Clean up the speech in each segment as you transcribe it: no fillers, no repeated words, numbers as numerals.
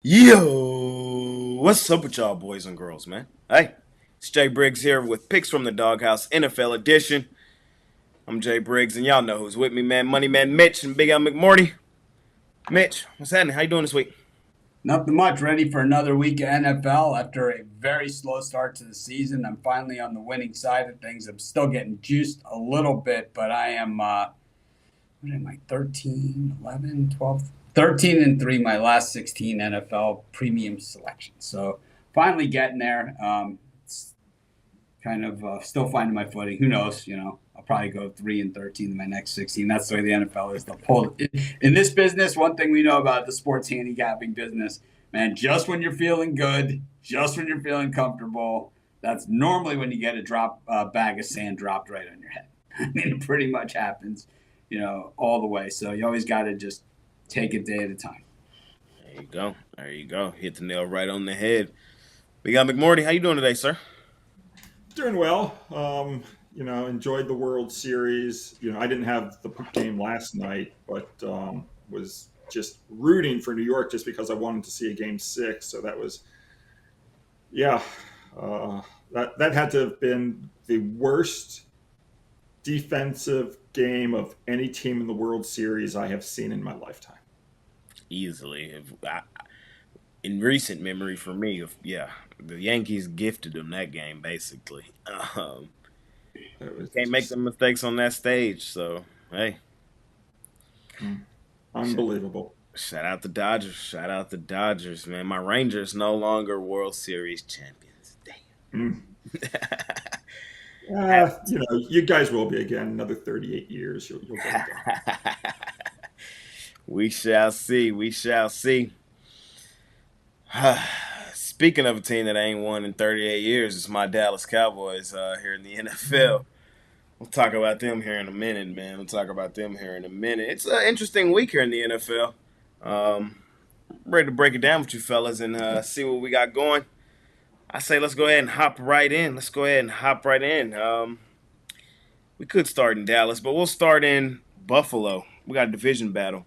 Yo, what's up with y'all boys and girls, man? Hey, it's Jay Briggs here with picks from the DawgHouse NFL edition. I'm Jay Briggs, and y'all know who's with me, man. Money Man Mitch and Big Al McMorty. Mitch, what's happening? How you doing this week? Nothing much. Ready for another week of NFL after a very slow start to the season. I'm finally on the winning side of things. I'm still getting juiced a little bit, but I am, what am I, 13, 11, 12, 13 and 3, my last 16 NFL premium selections. So finally getting there. It's kind of still finding my footing. Who knows? I'll probably go 3 and 13 in my next 16. That's the way the NFL is. The pull in this business. One thing we know about the sports handicapping business, man, just when you're feeling good, just when you're feeling comfortable, that's normally when you get a bag of sand dropped right on your head. I mean, it pretty much happens, all the way. So you always got to just take it day at a time. There you go. There you go. Hit the nail right on the head. Big Al McMorty, how you doing today, sir? Doing well. Enjoyed the World Series. I didn't have the game last night, but was just rooting for New York just because I wanted to see a game six. So that was, yeah, that had to have been the worst defensive game of any team in the World Series I have seen in my lifetime. Easily. In recent memory for me, yeah, the Yankees gifted them that game, basically. It was Can't make just them mistakes on that stage, so, hey. unbelievable. Shout out the Dodgers. Shout out the Dodgers, man. My Rangers no longer World Series champions. Mm. Damn. You guys will be again another 38 years. You'll get it done. We shall see. We shall see. Speaking of a team that ain't won in 38 years, it's my Dallas Cowboys here in the NFL. We'll talk about them here in a minute, man. We'll talk about them here in a minute. It's an interesting week here in the NFL. Ready to break it down with you fellas and see what we got going. I say let's go ahead and hop right in. Let's go ahead and hop right in. We could start in Dallas, but we'll start in Buffalo. We got a division battle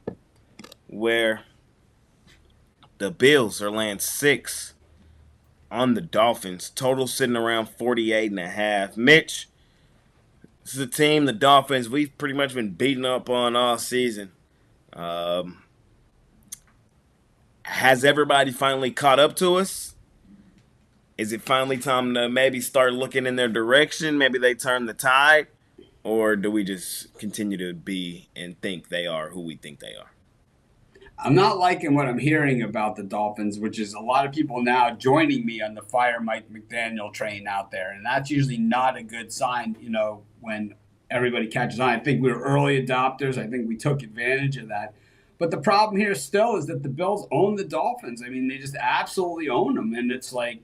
where the Bills are laying 6 on the Dolphins. Total sitting around 48 and a half. Mitch, this is a team, the Dolphins, we've pretty much been beating up on all season. Um, has everybody finally caught up to us? Is it finally time to maybe start looking in their direction? Maybe they turn the tide? Or do we just continue to be and think they are who we think they are? I'm not liking what I'm hearing about the Dolphins, which is a lot of people now joining me on the fire Mike McDaniel train out there. And that's usually not a good sign, when everybody catches on. I think we were early adopters. I think we took advantage of that. But the problem here still is that the Bills own the Dolphins. I mean, they just absolutely own them. And it's like,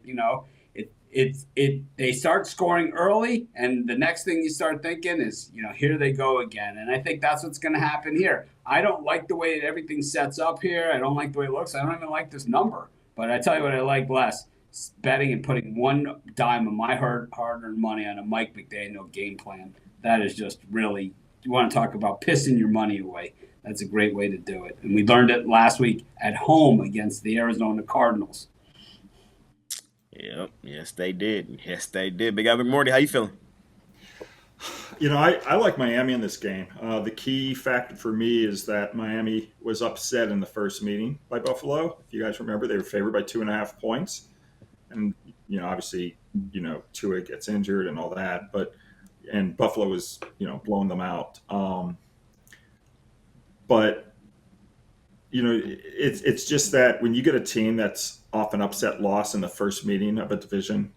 they start scoring early, and the next thing you start thinking is, here they go again. And I think that's what's going to happen here. I don't like the way that everything sets up here. I don't like the way it looks. I don't even like this number. But I tell you what I like less: betting and putting one dime of my hard-earned money on a Mike McDaniel game plan. That is just really, you want to talk about pissing your money away. That's a great way to do it. And we learned it last week at home against the Arizona Cardinals. Yep. Yes, they did. Yes, they did. Big Al McMorty, how you feeling? I like Miami in this game. The key factor for me is that Miami was upset in the first meeting by Buffalo. If you guys remember, they were favored by 2.5 points. And, obviously, Tua gets injured and all that. And Buffalo was, blowing them out. But, it's just that when you get a team that's off an upset loss in the first meeting of a division,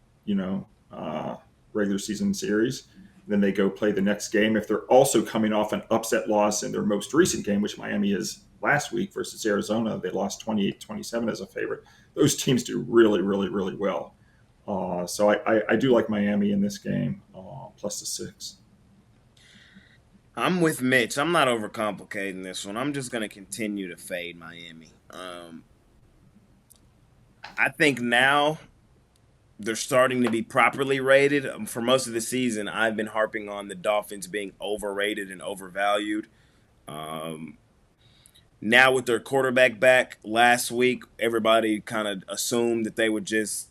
regular season series, then they go play the next game. If they're also coming off an upset loss in their most recent game, which Miami is last week versus Arizona, they lost 28-27 as a favorite. Those teams do really, really, really well. So I do like Miami in this game, plus the 6. I'm with Mitch. I'm not overcomplicating this one. I'm just going to continue to fade Miami. I think now they're starting to be properly rated. For most of the season, I've been harping on the Dolphins being overrated and overvalued. Um, Now with their quarterback back last week, everybody kind of assumed that they would just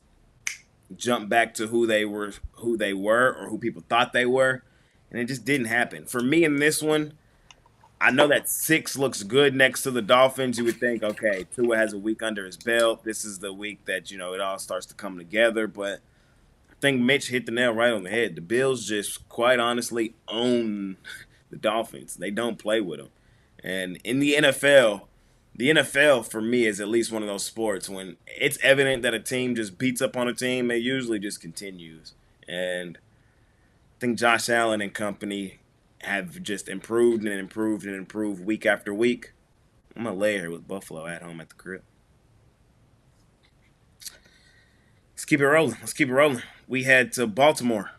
jump back to who they were, or who people thought they were, and it just didn't happen. For me in this one, I know that 6 looks good next to the Dolphins. You would think, okay, Tua has a week under his belt. This is the week that, it all starts to come together. But I think Mitch hit the nail right on the head. The Bills just, quite honestly, own the Dolphins. They don't play with them. And in the NFL for me is at least one of those sports when it's evident that a team just beats up on a team, it usually just continues. And I think Josh Allen and company have just improved and improved and improved week after week. I'm going to lay here with Buffalo at home at the crib. Let's keep it rolling. We head to Baltimore,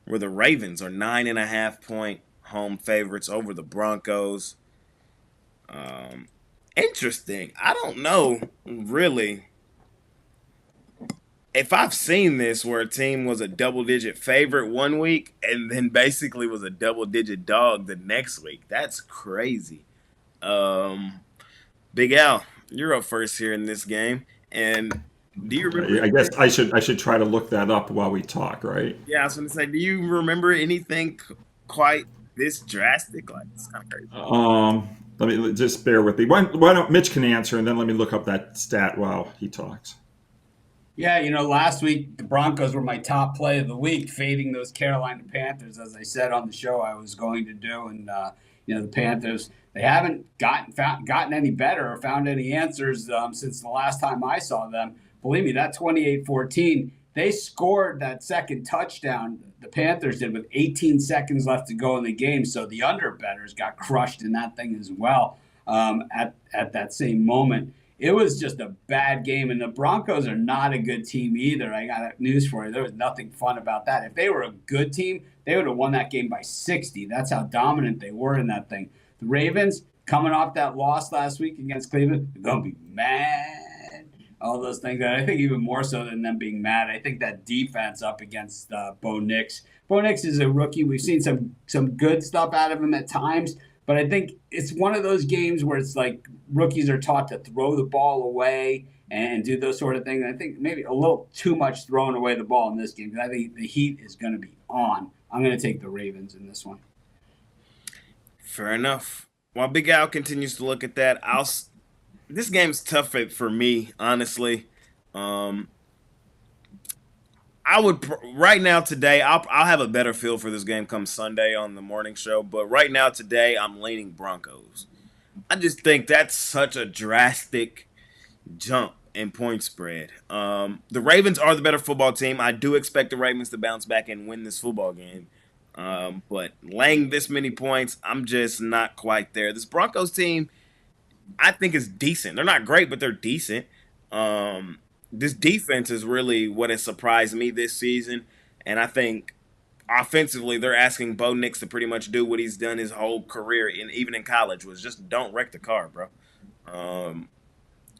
where the Ravens are 9.5-point home favorites over the Broncos. Interesting. I don't know, really, if I've seen this where a team was a double-digit favorite one week and then basically was a double-digit dog the next week. That's crazy. Big Al, you're up first here in this game. And do you remember? I guess I should try to look that up while we talk, right? Yeah, I was going to say, do you remember anything quite this drastic? Like, it's kind of crazy. Let me just bear with me. Why don't Mitch can answer, and then let me look up that stat while he talks. Yeah, last week the Broncos were my top play of the week, fading those Carolina Panthers, as I said on the show I was going to do. And the Panthers, they haven't gotten any better or found any answers since the last time I saw them. Believe me, that 28-14, they scored that second touchdown. The Panthers did with 18 seconds left to go in the game, so the underbettors got crushed in that thing as well at that same moment. It was just a bad game, and the Broncos are not a good team either. I got news for you. There was nothing fun about that. If they were a good team, they would have won that game by 60. That's how dominant they were in that thing. The Ravens, coming off that loss last week against Cleveland, they're going to be mad. All those things. And I think even more so than them being mad, I think that defense up against Bo Nix. Bo Nix is a rookie. We've seen some good stuff out of him at times. But I think it's one of those games where it's like rookies are taught to throw the ball away and do those sort of things. And I think maybe a little too much throwing away the ball in this game because I think the heat is going to be on. I'm going to take the Ravens in this one. Fair enough. While Big Al continues to look at that, this game's tough for me, honestly. I would right now today. I'll have a better feel for this game come Sunday on the morning show. But right now today, I'm leaning Broncos. I just think that's such a drastic jump in point spread. The Ravens are the better football team. I do expect the Ravens to bounce back and win this football game. But laying this many points, I'm just not quite there. This Broncos team, I think, is decent. They're not great, but they're decent. This defense is really what has surprised me this season. And I think offensively, they're asking Bo Nix to pretty much do what he's done his whole career, and even in college, was just don't wreck the car, bro.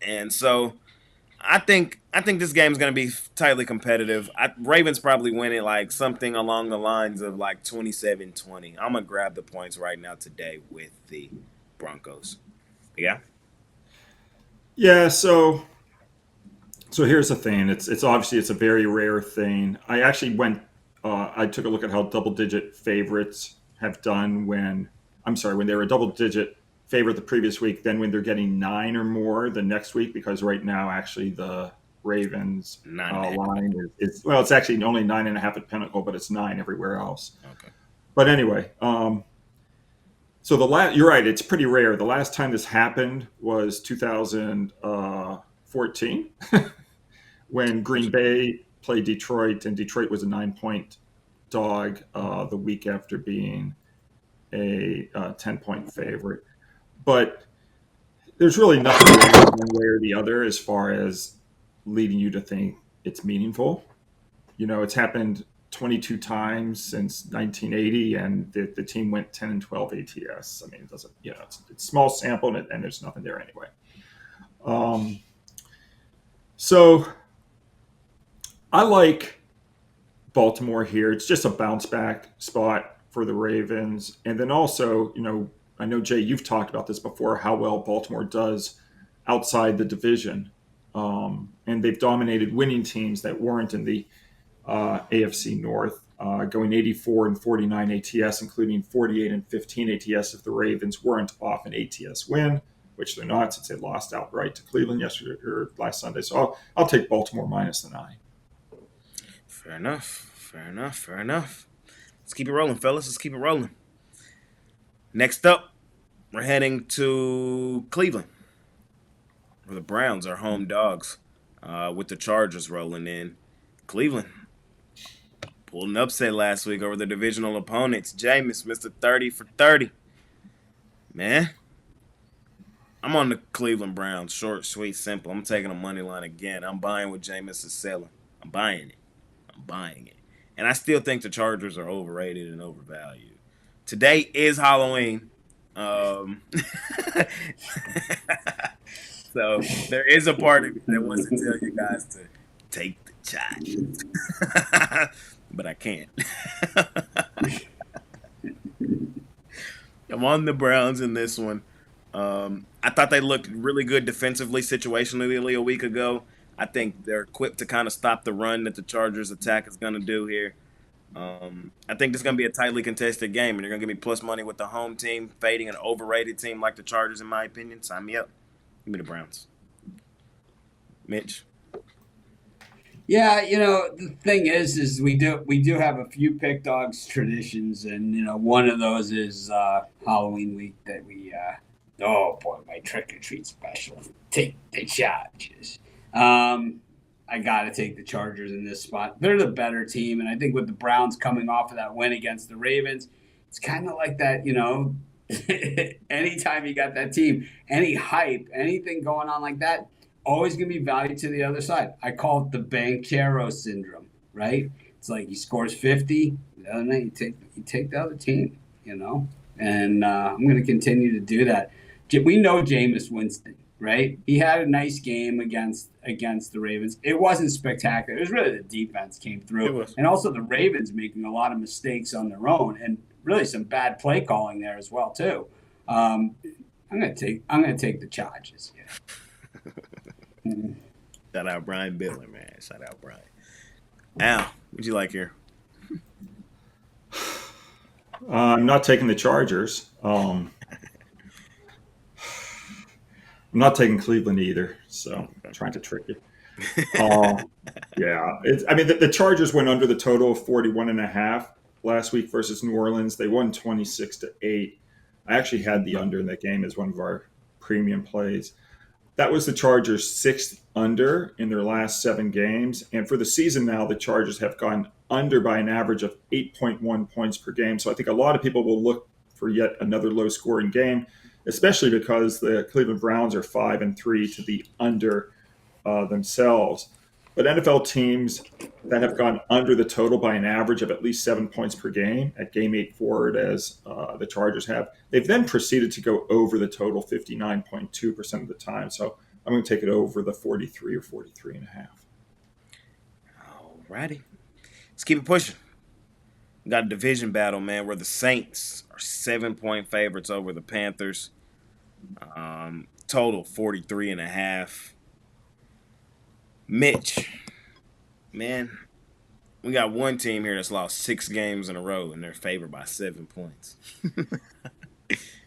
And so I think this game is going to be tightly competitive. Ravens probably win it like something along the lines of like 27-20. I'm going to grab the points right now today with the Broncos. Yeah? Yeah, so here's the thing. It's obviously it's a very rare thing. I actually I took a look at how double-digit favorites have done when they were a double-digit favorite the previous week, then when they're getting 9 or more the next week, because right now actually the Ravens line is it's actually only 9.5 at Pinnacle, but it's 9 everywhere else. Okay. But anyway, so you're right. It's pretty rare. The last time this happened was 2014 when Green Bay played Detroit, and Detroit was a 9-point dog the week after being a 10-point favorite. But there's really nothing one way or the other as far as leading you to think it's meaningful. It's happened 22 times since 1980, and the team went 10-12 ATS. I mean, it doesn't, it's small sample, and there's nothing there anyway. So I like Baltimore here. It's just a bounce back spot for the Ravens. And then also, I know, Jay, you've talked about this before, how well Baltimore does outside the division. And they've dominated winning teams that weren't in the AFC North, going 84 and 49 ATS, including 48 and 15 ATS if the Ravens weren't off an ATS win, which they're not since they lost outright to Cleveland yesterday or last Sunday. So I'll take Baltimore minus the 9. Fair enough. Let's keep it rolling, fellas. Let's keep it rolling. Next up, we're heading to Cleveland, where the Browns are home dogs, with the Chargers rolling in. Cleveland pulled an upset last week over the divisional opponents. Jameis, Mr. 30 for 30. Man, I'm on the Cleveland Browns. Short, sweet, simple. I'm taking a money line again. I'm buying what Jameis is selling. I'm buying it. And I still think the Chargers are overrated and overvalued. Today is Halloween. So there is a part of me that wants to tell you guys to take the Chargers. But I can't. I'm on the Browns in this one. I thought they looked really good defensively, situationally a week ago. I think they're equipped to kind of stop the run that the Chargers attack is going to do here. I think this is going to be a tightly contested game, and you're going to give me plus money with the home team fading an overrated team like the Chargers, in my opinion. Sign me up. Give me the Browns. Mitch? Yeah, the thing is we do have a few Pick Dawgz traditions, and one of those is Halloween week that we oh boy, my trick or treat special. Take the Chargers. I got to take the Chargers in this spot. They're the better team, and I think with the Browns coming off of that win against the Ravens, it's kind of like that, anytime you got that team, any hype, anything going on like that, always going to be valued to the other side. I call it the Banchero syndrome, right? It's like he scores 50, the other night you take the other team, and I'm going to continue to do that. We know Jameis Winston. Right, he had a nice game against the Ravens. It wasn't spectacular. It was really the defense came through, and also the Ravens making a lot of mistakes on their own, and really some bad play calling there as well too. I'm gonna take the Chargers. Yeah. Shout out Brian Biller, man. Shout out Brian. Al, what'd you like here? I'm not taking the Chargers. I'm not taking Cleveland either, so I'm trying to trick you. Yeah, the Chargers went under the total of 41.5 last week versus New Orleans. They won 26-8. I actually had the under in that game as one of our premium plays. That was the Chargers' 6th under in their last 7 games, and for the season now, the Chargers have gone under by an average of 8.1 points per game. So I think a lot of people will look for yet another low-scoring game, especially because the Cleveland Browns are 5-3 to the under themselves. But NFL teams that have gone under the total by an average of at least 7 points per game at game 8 forward, as the Chargers have, they've then proceeded to go over the total 59.2% of the time. So I'm going to take it over the 43 or 43.5. All righty. Let's keep it pushing. We got a division battle, man, where the Saints are 7-point favorites over the Panthers. Total 43.5. Mitch, man, we got one team here that's lost 6 games in a row, and they're favored by 7 points.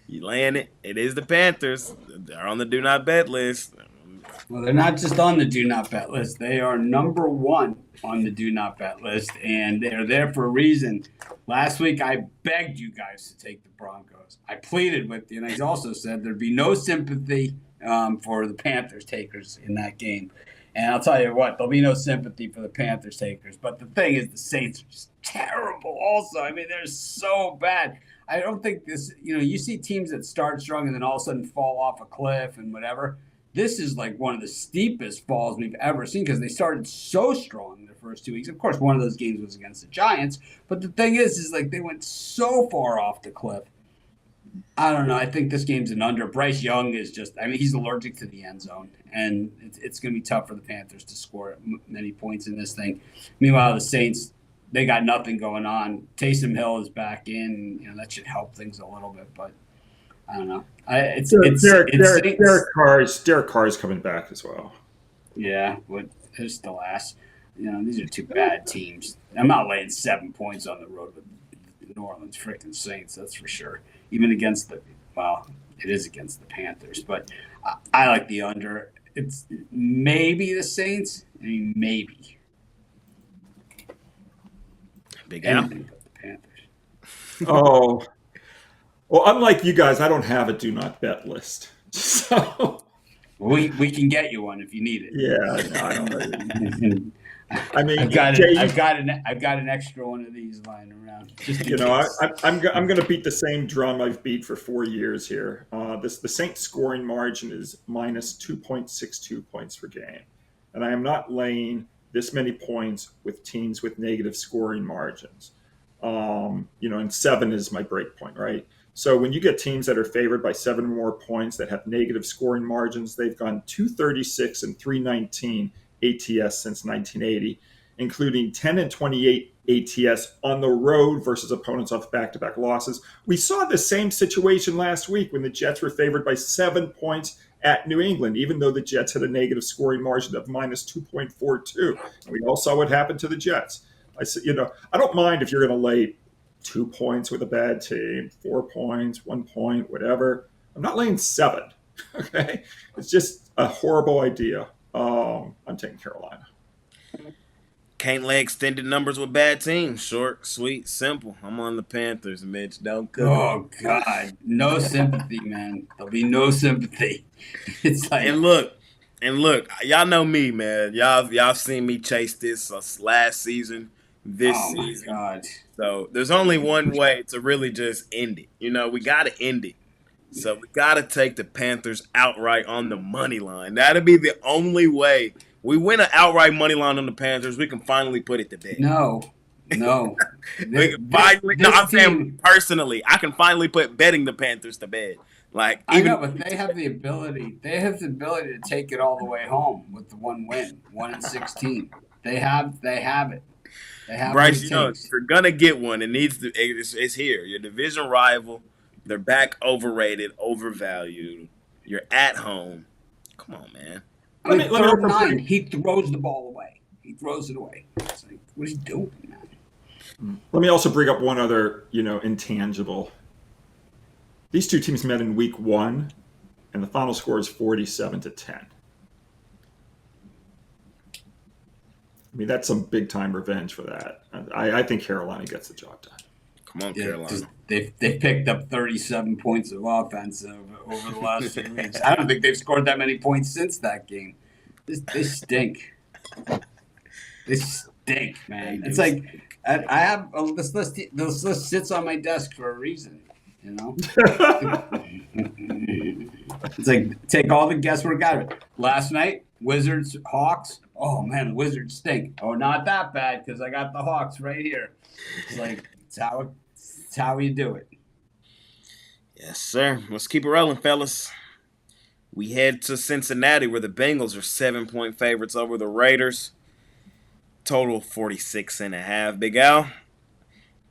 You laying it? It is the Panthers. They're on the do not bet list. Well, they're not just on the do not bet list. They are number 1 on the do not bet list, and they're there for a reason. Last week, I begged you guys to take the Broncos. I pleaded with you, and I also said there'd be no sympathy for the Panthers takers in that game. And I'll tell you what, there'll be no sympathy for the Panthers takers. But the thing is, the Saints are just terrible also. I mean, they're so bad. I don't think this, you see teams that start strong and then all of a sudden fall off a cliff and whatever. This is like one of the steepest falls we've ever seen because they started so strong in their first 2 weeks. Of course, one of those games was against the Giants. But the thing is like they went so far off the cliff. I don't know. I think this game's an under. Bryce Young is he's allergic to the end zone. And it's going to be tough for the Panthers to score many points in this thing. Meanwhile, the Saints, they got nothing going on. Taysom Hill is back in. That should help things a little bit. But I don't know. Derek Carr is coming back as well. Yeah, but they're still ass. These are two bad teams. I'm not laying 7 points on the road with the New Orleans freaking Saints. That's for sure. Even against it is against the Panthers, but I like the under. It's maybe the Saints. I mean, maybe. Big Al. Anything but the Panthers. Oh, well, unlike you guys, I don't have a do not bet list. So we can get you one if you need it. Yeah, no, I don't know. I mean, I've got an extra one of these lying around. Just I'm going to beat the same drum I've beat for 4 years here. The Saints scoring margin is minus 2.62 points per game, and I am not laying this many points with teams with negative scoring margins. And 7 is my break point, right? So when you get teams that are favored by 7 or more points that have negative scoring margins, they've gone 236 and 319 ATS since 1980, including 10 and 28 ATS on the road versus opponents off back-to-back losses. We saw the same situation last week when the Jets were favored by 7 points at New England, even though the Jets had a negative scoring margin of minus 2.42. And we all saw what happened to the Jets. I don't mind if you're going to lay 2 points with a bad team, 4 points, 1 point, whatever. I'm not laying 7. Okay, it's just a horrible idea. I'm taking Carolina. Can't lay extended numbers with bad teams. Short, sweet, simple. I'm on the Panthers, Mitch. Don't cook. Oh God, no sympathy, man. There'll be no sympathy. It's like and look, y'all know me, man. Y'all seen me chase this last season, this season. Oh my God. So there's only one way to really just end it. We got to end it. So we got to take the Panthers outright on the money line. That'll be the only way. We win an outright money line on the Panthers, we can finally put it to bed. No. We can finally. I'm saying personally, I can finally put betting the Panthers to bed. Like I know, but they have the ability. They have the ability to take it all the way home with the 1 win, 1-16. They have it. They have Bryce, if you're gonna get one, it's here. Your division rival. They're back overrated, overvalued. You're at home. Come on, man. Let me 3rd and 9. He throws the ball away. He throws it away. It's like, what is he doing, man? Let me also bring up one other, intangible. These two teams met in week 1, and the final score is 47-10. I mean, that's some big-time revenge for that. I think Carolina gets the job done. Come on, Carolina. They picked up 37 points of offense over the last few weeks. I don't think they've scored that many points since that game. They stink. They stink, man. It's like I have this list. This list sits on my desk for a reason. It's like take all the guesswork out of it. Last night, Wizards, Hawks. Oh man, the Wizards stink. Oh, not that bad because I got the Hawks right here. It's like it's how you do it. Yes, sir. Let's keep it rolling, fellas. We head to Cincinnati where the Bengals are 7-point favorites over the Raiders. Total 46.5. Big Al.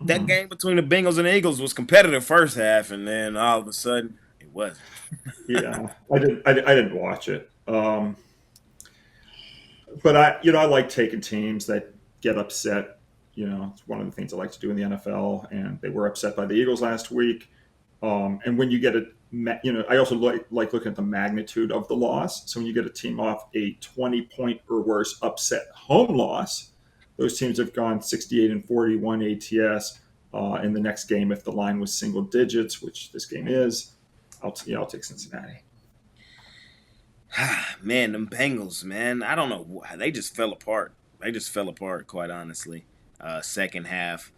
That game between the Bengals and the Eagles was competitive first half, and then all of a sudden it wasn't. Yeah, I didn't watch it. But I like taking teams that get upset. It's one of the things I like to do in the NFL, and they were upset by the Eagles last week. And when you get I also like looking at the magnitude of the loss. So when you get a team off a 20-point or worse upset home loss, those teams have gone 68 and 41 ATS in the next game. If the line was single digits, which this game is, I'll take Cincinnati. Man, them Bengals, man. I don't know. They just fell apart. Quite honestly, second half.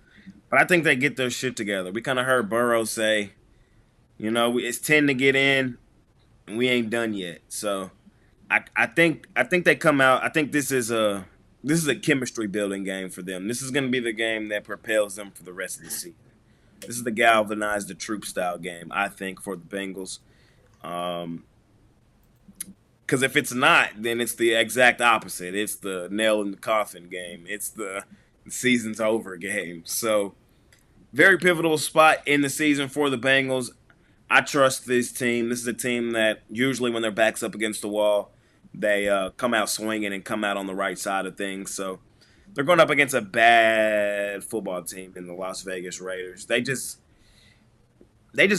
But I think they get their shit together. We kind of heard Burrow say, it's 10 to get in, and we ain't done yet. So I think they come out. I think this is a chemistry building game for them. This is going to be the game that propels them for the rest of the season. This is the galvanize the troop style game, I think, for the Bengals. Because if it's not, then it's the exact opposite. It's the nail in the coffin game. It's the season's over game. So very pivotal spot in the season for the Bengals. I trust this team. This is a team that usually when their back's up against the wall, they come out swinging and come out on the right side of things. So they're going up against a bad football team in the Las Vegas Raiders. They just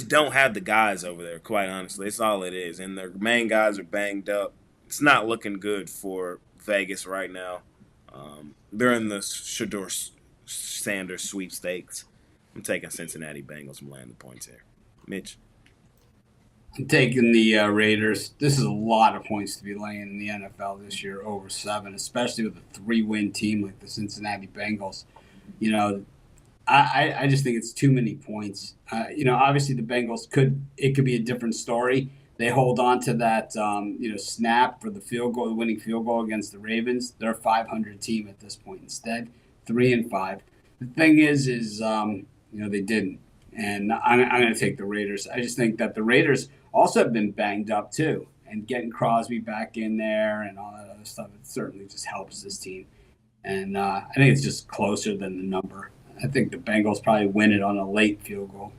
don't have the guys over there, quite honestly. It's all it is. And their main guys are banged up. It's not looking good for Vegas right now. They're in the Shador Sanders sweepstakes. I'm taking Cincinnati Bengals. I'm laying the points here. Mitch. I'm taking the Raiders. This is a lot of points to be laying in the NFL this year, over 7, especially with a 3-win team like the Cincinnati Bengals. You know, I just think it's too many points. Obviously the Bengals could be a different story. They hold on to that, snap for the field goal, the winning field goal against the Ravens. They're a 500 team at this point instead, 3-5. The thing is, they didn't. And I'm going to take the Raiders. I just think that the Raiders also have been banged up too. And getting Crosby back in there and all that other stuff, it certainly just helps this team. And I think it's just closer than the number. I think the Bengals probably win it on a late field goal.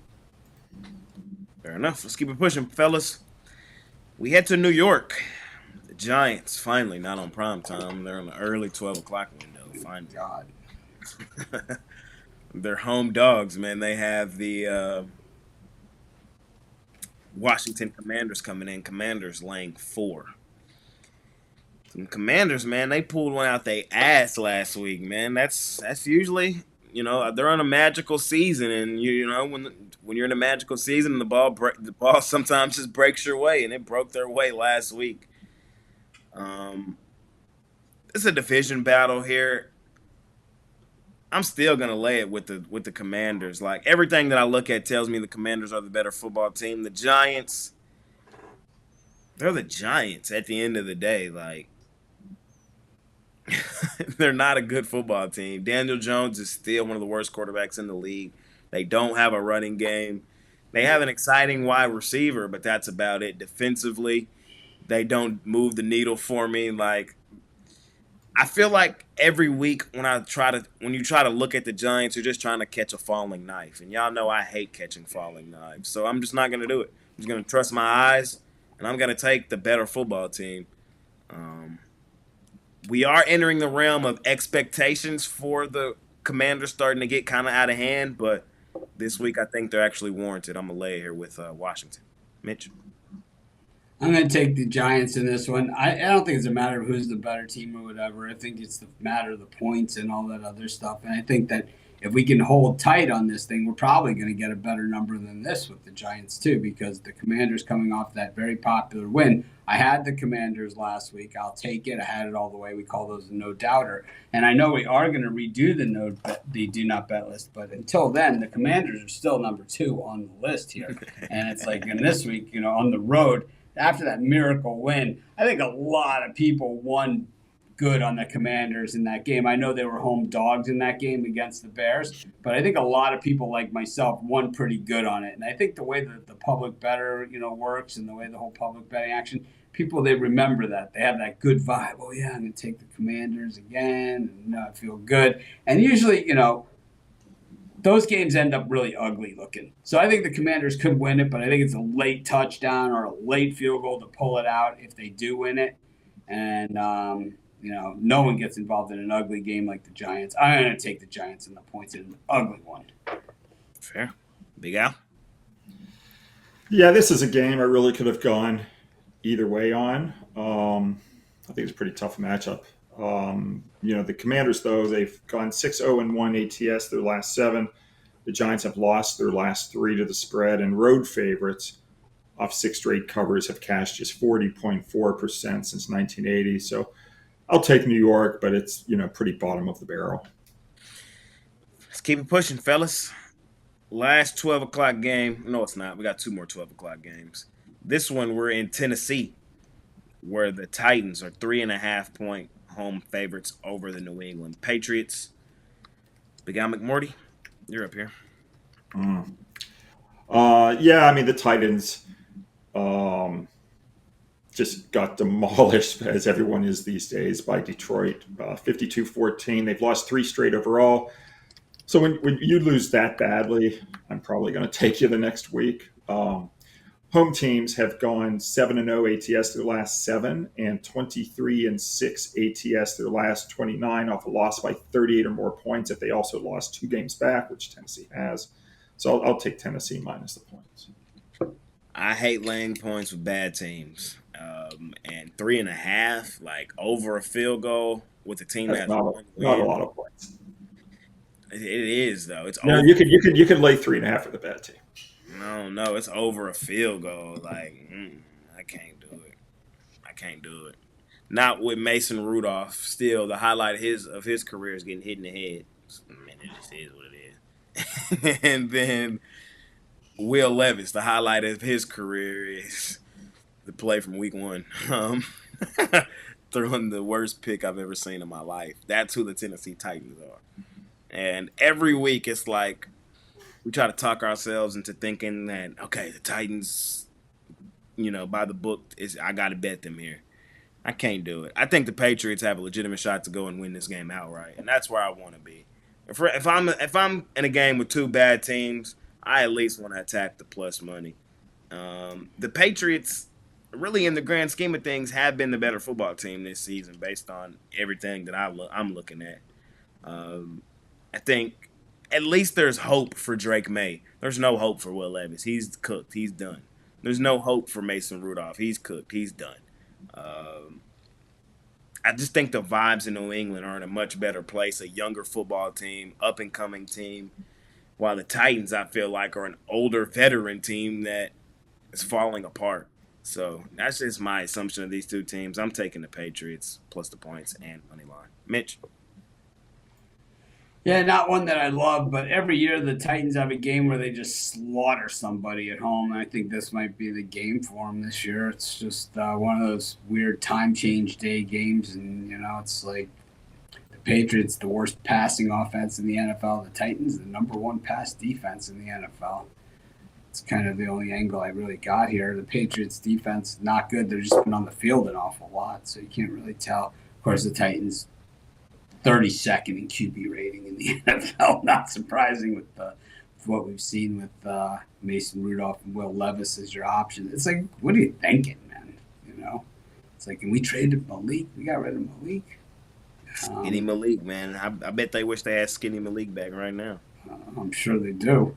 Fair enough. Let's keep it pushing, fellas. We head to New York. The Giants, finally, not on prime time. They're in the early 12 o'clock window. Finally. God. They're home dogs, man. They have the Washington Commanders coming in. Commanders laying 4. Some Commanders, man, they pulled one out their ass last week, man. That's usually, they're on a magical season, and when you're in a magical season, the ball sometimes just breaks your way, and it broke their way last week. It's a division battle here. I'm still gonna lay it with the Commanders. Like, everything that I look at tells me the Commanders are the better football team. The Giants, they're the Giants at the end of the day. Like, they're not a good football team. Daniel Jones is still one of the worst quarterbacks in the league. They don't have a running game. They have an exciting wide receiver, but that's about it. Defensively, they don't move the needle for me. Like, I feel like every week when you try to look at the Giants, you're just trying to catch a falling knife. And y'all know I hate catching falling knives. So I'm just not going to do it. I'm just going to trust my eyes, and I'm going to take the better football team. We are entering the realm of expectations for the Commanders starting to get kind of out of hand, but this week I think they're actually warranted. I'm going to lay here with Washington. Mitch? I'm going to take the Giants in this one. I don't think it's a matter of who's the better team or whatever. I think it's the matter of the points and all that other stuff. And I think that if we can hold tight on this thing, we're probably going to get a better number than this with the Giants too, because the Commanders coming off that very popular win. I had the Commanders last week. I'll take it. I had it all the way. We call those a no-doubter. And I know we are going to redo the do not bet list, but until then, the Commanders are still number 2 on the list here. And it's like, in this week, on the road, after that miracle win, I think a lot of people won good on the Commanders in that game. I know they were home dogs in that game against the Bears, but I think a lot of people like myself won pretty good on it. And I think the way that the public better, works, and the way the whole public betting action, people, they remember that. They have that good vibe. Oh, yeah, I'm going to take the Commanders again, and I feel good. And usually, those games end up really ugly looking. So I think the Commanders could win it, but I think it's a late touchdown or a late field goal to pull it out if they do win it. And, no one gets involved in an ugly game like the Giants. I'm going to take the Giants in the points in an ugly one. Fair. Big Al? Yeah, this is a game I really could have gone either way on. I think it's a pretty tough matchup. The Commanders, though, they've gone 6-0-1 ATS their last 7. The Giants have lost their last 3 to the spread, and road favorites off 6 straight covers have cashed just 40.4% since 1980. So I'll take New York, but it's, pretty bottom of the barrel. Let's keep it pushing, fellas. Last 12 o'clock game. No, it's not. We got 2 more 12 o'clock games. This one, we're in Tennessee, where the Titans are 3.5-point home favorites over the New England Patriots. Big Al McMorty, you're up here. The Titans just got demolished, as everyone is these days, by Detroit, 52-14. They've lost 3 straight overall. So when you lose that badly, I'm probably going to take you the next week. home teams have gone 7-0 ATS their last 7 and 23-6 ATS their last 29 off a loss by 38 or more points if they also lost 2 games back, which Tennessee has. So I'll take Tennessee minus the points. I hate laying points with bad teams. And 3.5, like over a field goal with a team that's not a lot of points. It is though. It's no, over. you could lay 3.5 with a bad team. No, it's over a field goal. Like I can't do it. Not with Mason Rudolph. Still, the highlight of his career is getting hit in the head. Man, it just is what it is. And then Will Levis, the highlight of his career is the play from week 1. Throwing the worst pick I've ever seen in my life. That's who the Tennessee Titans are. And every week it's like we try to talk ourselves into thinking that, okay, the Titans, by the book, I got to bet them here. I can't do it. I think the Patriots have a legitimate shot to go and win this game outright, and that's where I want to be. If I'm in a game with 2 bad teams, I at least want to attack the plus money. The Patriots, really in the grand scheme of things, have been the better football team this season based on everything that I'm looking at. I think at least there's hope for Drake May. There's no hope for Will Levis. He's cooked. He's done. There's no hope for Mason Rudolph. He's cooked. He's done. I just think the vibes in New England are in a much better place, a younger football team, up-and-coming team, while the Titans, I feel like, are an older veteran team that is falling apart. So that's just my assumption of these 2 teams. I'm taking the Patriots plus the points and money line. Mitch? Yeah, not one that I love, but every year the Titans have a game where they just slaughter somebody at home. And I think this might be the game for them this year. It's just one of those weird time change day games. And, it's like the Patriots, the worst passing offense in the NFL. The Titans, the number 1 pass defense in the NFL. It's kind of the only angle I really got here. The Patriots defense, not good. They've just been on the field an awful lot, so you can't really tell. Of course, the Titans, 32nd in QB rating in the NFL. Not surprising with what we've seen with Mason Rudolph and Will Levis as your option. It's like, what are you thinking, man? It's like, and we traded Malik. We got rid of Malik. Skinny Malik, man. I bet they wish they had Skinny Malik back right now. I'm sure they do.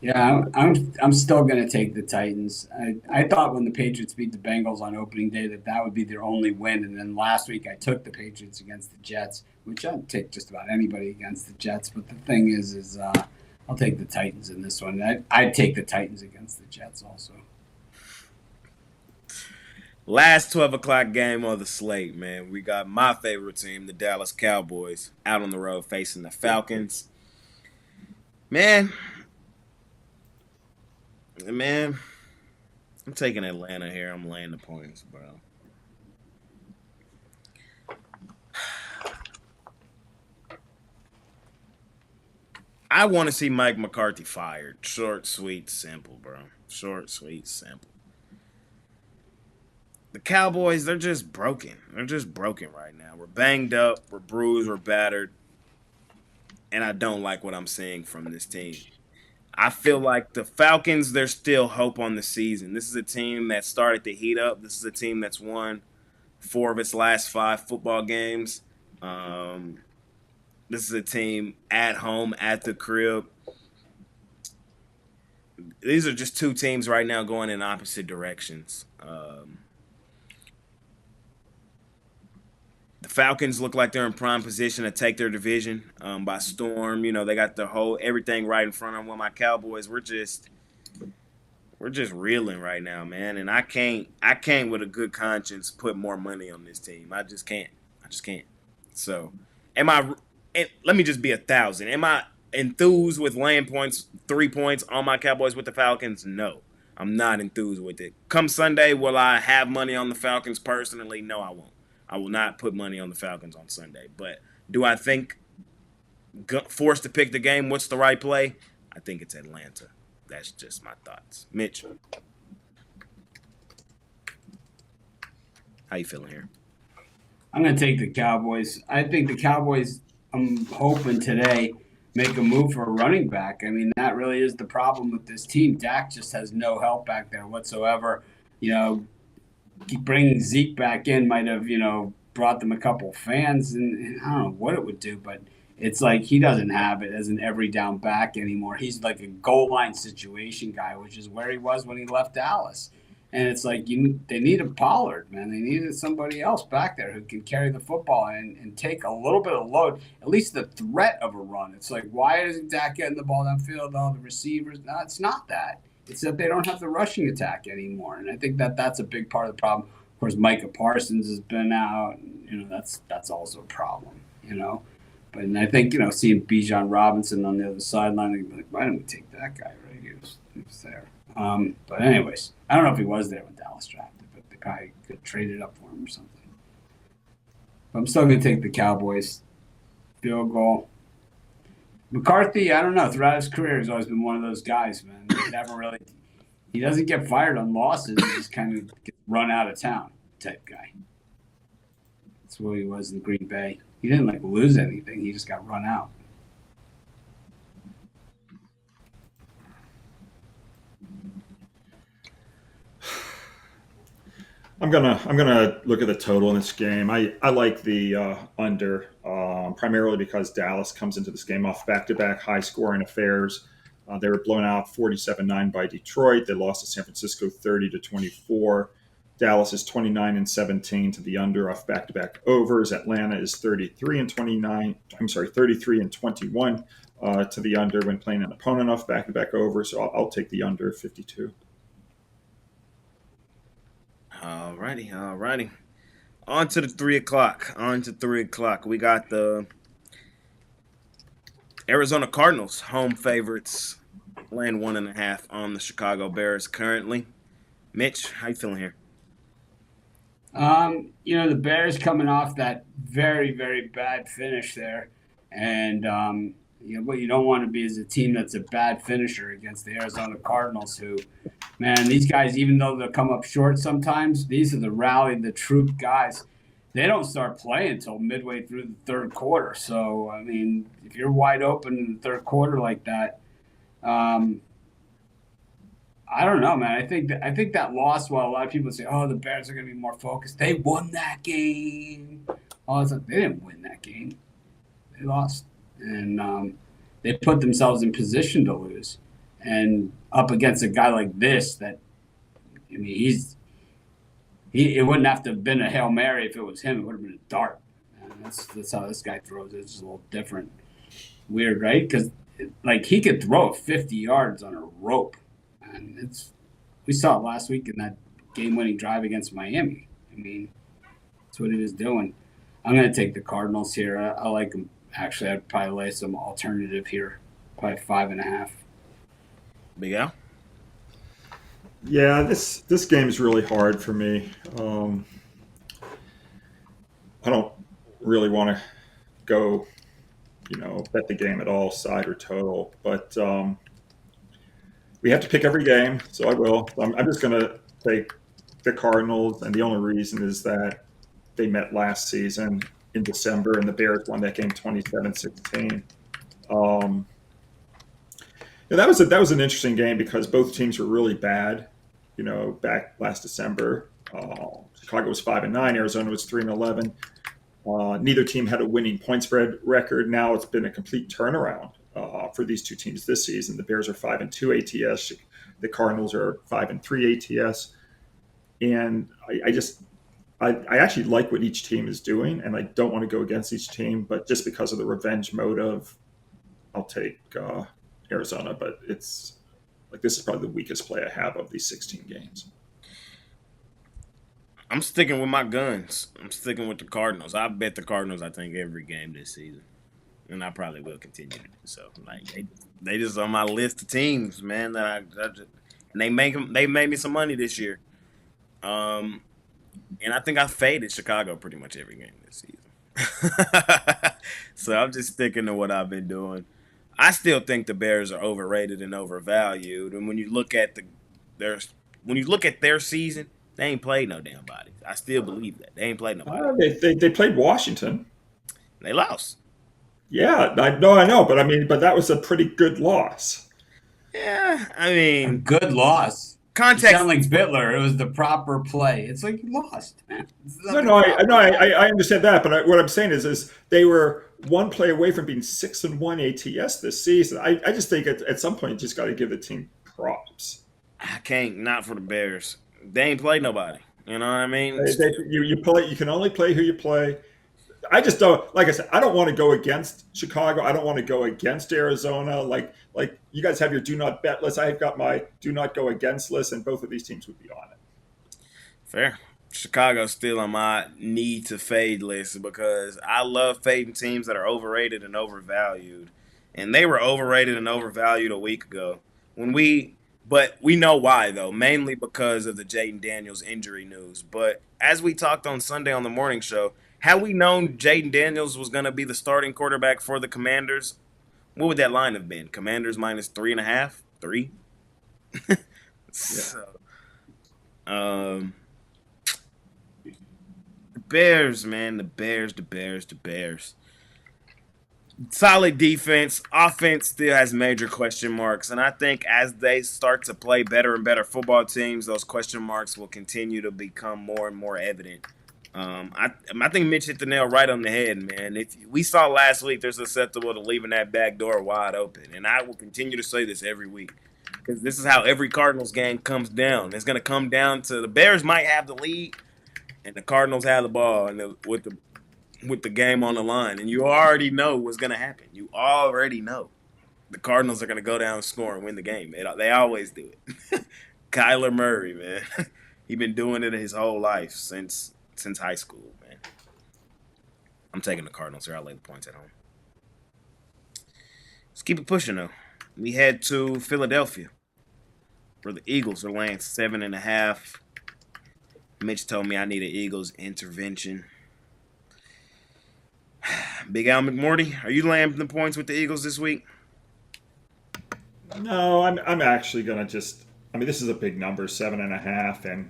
Yeah, I'm still going to take the Titans. I thought when the Patriots beat the Bengals on opening day that would be their only win. And then last week I took the Patriots against the Jets, which I'd take just about anybody against the Jets. But the thing is I'll take the Titans in this one. I'd take the Titans against the Jets also. Last 12 o'clock game on the slate, man. We got my favorite team, the Dallas Cowboys, out on the road facing the Falcons. Man, I'm taking Atlanta here. I'm laying the points, bro. I want to see Mike McCarthy fired. Short, sweet, simple, bro. Short, sweet, simple. The Cowboys, they're just broken. They're just broken right now. We're banged up. We're bruised. We're battered. And I don't like what I'm seeing from this team. I feel like the Falcons, there's still hope on the season. This is a team that started to heat up. This is a team that's won 4 of its last 5 football games. This is a team at home, at the crib. These are just 2 teams right now going in opposite directions. The Falcons look like they're in prime position to take their division by storm. They got everything right in front of them. My Cowboys, we're just reeling right now, man. And I can't with a good conscience put more money on this team. I just can't. So, let me just be 1,000. Am I enthused with laying 3 points on my Cowboys with the Falcons? No, I'm not enthused with it. Come Sunday, will I have money on the Falcons personally? No, I won't. I will not put money on the Falcons on Sunday. But do I think forced to pick the game, what's the right play? I think it's Atlanta. That's just my thoughts. Mitch, how you feeling here? I'm going to take the Cowboys. I think the Cowboys, I'm hoping today, make a move for a running back. I mean, that really is the problem with this team. Dak just has no help back there whatsoever. Bringing Zeke back in might have, brought them a couple fans, and I don't know what it would do, but it's like he doesn't have it as an every down back anymore. He's like a goal line situation guy, which is where he was when he left Dallas. And it's like they need a Pollard, man. They needed somebody else back there who can carry the football and take a little bit of load, at least the threat of a run. It's like, why isn't Dak getting the ball downfield? All the receivers. No, it's not that. It's that they don't have the rushing attack anymore. And I think that's a big part of the problem. Of course, Micah Parsons has been out. And, that's also a problem. But I think, seeing Bijan Robinson on the other sideline, they'd be like, why didn't we take that guy, right? He was there. But anyways, I don't know if he was there when Dallas drafted, but the guy could trade it up for him or something. But I'm still going to take the Cowboys. Field goal. McCarthy, I don't know. Throughout his career, he's always been one of those guys, man. He doesn't get fired on losses. He just kind of gets run out of town type guy. That's what he was in Green Bay. He didn't lose anything. He just got run out. I'm gonna look at the total in this game. I like the under primarily because Dallas comes into this game off back-to-back high-scoring affairs. They were blown out 47-9 by Detroit. They lost to San Francisco 30-24. Dallas is 29-17 to the under off back-to-back overs. Atlanta is 33-29. I'm sorry, 33-21 to the under when playing an opponent off back-to-back overs. So I'll take the under 52. Alrighty. On to the 3 o'clock. We got the Arizona Cardinals, home favorites, laying 1.5 on the Chicago Bears currently. Mitch, how you feeling here? The Bears coming off that very, very bad finish there. And, what you don't want to be is a team that's a bad finisher against the Arizona Cardinals who, man, these guys, even though they'll come up short sometimes, these are the rally, the troop guys. They don't start playing until midway through the third quarter. So, I mean, if you're wide open in the third quarter like that, I don't know, man. I think that loss, while a lot of people say, oh, the Bears are going to be more focused, they won that game. Oh, it's like, they didn't win that game. They lost. And they put themselves in position to lose. And up against a guy like this that, I mean, it wouldn't have to have been a Hail Mary if it was him. It would have been a dart. And that's how this guy throws it. It's just a little different. Weird, right? Because, he could throw it 50 yards on a rope. And we saw it last week in that game-winning drive against Miami. I mean, that's what he was doing. I'm going to take the Cardinals here. I like them. Actually, I'd probably lay some alternative here, probably 5.5. Big Al? Yeah, this game is really hard for me. I don't really want to go, bet the game at all, side or total. But we have to pick every game, so I will. I'm just going to take the Cardinals, and the only reason is that they met last season in December, and the Bears won that game 27-16. That was an interesting game because both teams were really bad, back last December. Chicago was 5-9, Arizona was 3-11. Neither team had a winning point spread record. Now it's been a complete turnaround for these two teams this season. The Bears are 5-2 ATS. The Cardinals are 5-3 ATS. And I actually like what each team is doing, and I don't want to go against each team, but just because of the revenge motive, I'll take Arizona. But it's this is probably the weakest play I have of these 16 games. I'm sticking with my guns. I'm sticking with the Cardinals. I bet the Cardinals, I think, every game this season. And I probably will continue to do so. They just on my list of teams, man, that and they made me some money this year. And I think I faded Chicago pretty much every game this season. So I'm just sticking to what I've been doing. I still think the Bears are overrated and overvalued. And when you look at their season, they ain't played no damn body. I still believe that. They ain't played nobody. They played Washington. They lost. Yeah, I know, but that was a pretty good loss. Yeah, I A mean, good loss. You context sound like is what. Bitler. It was the proper play. It's like you lost, man. There's No, nothing no, proper about it. I understand that, but what I'm saying is they were one play away from being 6-1 ATS this season. I just think at some point you just got to give the team props. I can't not for the Bears. They ain't played nobody. You know what I mean? You play. You can only play who you play. I just don't, like I said, I don't want to go against Chicago. I don't want to go against Arizona. Like you guys have your do not bet list. I've got my do not go against list, and both of these teams would be on it. Fair. Chicago's still on my need to fade list because I love fading teams that are overrated and overvalued. And they were overrated and overvalued a week ago. But we know why though, mainly because of the Jaden Daniels injury news. But as we talked on Sunday on the morning show, had we known Jaden Daniels was going to be the starting quarterback for the Commanders, what would that line have been? Commanders minus 3.5, 3. Yeah. So, um, the Bears, man, the Bears. Solid defense. Offense still has major question marks. And I think as they start to play better and better football teams, those question marks will continue to become more and more evident. I think Mitch hit the nail right on the head, man. If we saw last week, they're susceptible to leaving that back door wide open. And I will continue to say this every week because this is how every Cardinals game comes down. It's going to come down to the Bears might have the lead and the Cardinals have the ball and with the game on the line, and you already know what's going to happen. You already know the Cardinals are going to go down, score, and win the game. They always do it. Kyler Murray, man, he's been doing it his whole life since high school, man. I'm taking the Cardinals here. I'll lay the points at home. Let's keep it pushing though. We head to Philadelphia, where the Eagles are laying 7.5. Mitch told me I need an Eagles intervention. Big Al McMorty, are you laying the points with the Eagles this week? No, I'm actually gonna just. I mean, this is a big number, 7.5, and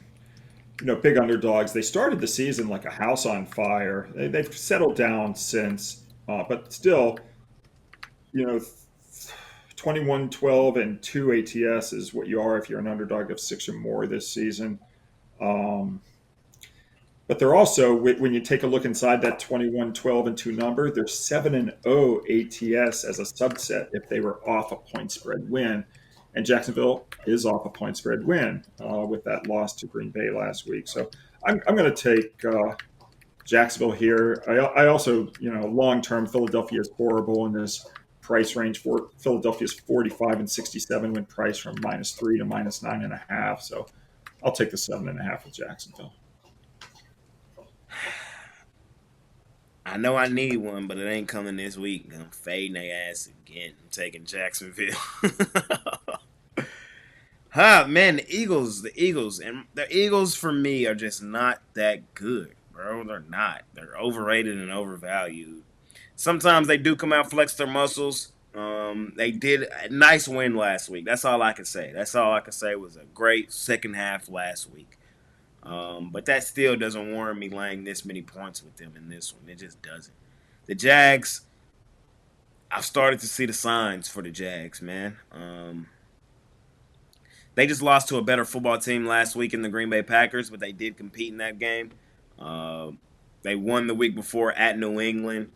big underdogs. They started the season like a house on fire. They've settled down since, but still, you know, 21-12 and 2 ATS is what you are if you're an underdog of 6 or more this season. But they're also, when you take a look inside that 21-12 and 2 number, they're 7-0 ATS as a subset if they were off a point spread win. And Jacksonville is off a point spread win with that loss to Green Bay last week. So I'm going to take Jacksonville here. I also, long-term, Philadelphia is horrible in this price range. For Philadelphia is 45 and 67 when priced from -3 to -9.5. So I'll take the 7.5 with Jacksonville. I know I need one, but it ain't coming this week. I'm fading their ass again. I'm taking Jacksonville. Man, the Eagles for me are just not that good, bro. They're not. They're overrated and overvalued. Sometimes they do come out, flex their muscles. They did a nice win last week. That's all I can say. That's all I can say was a great second half last week. But that still doesn't warrant me laying this many points with them in this one. It just doesn't. The Jags, I've started to see the signs for the Jags, man. They just lost to a better football team last week in the Green Bay Packers, but they did compete in that game. They won the week before at New England.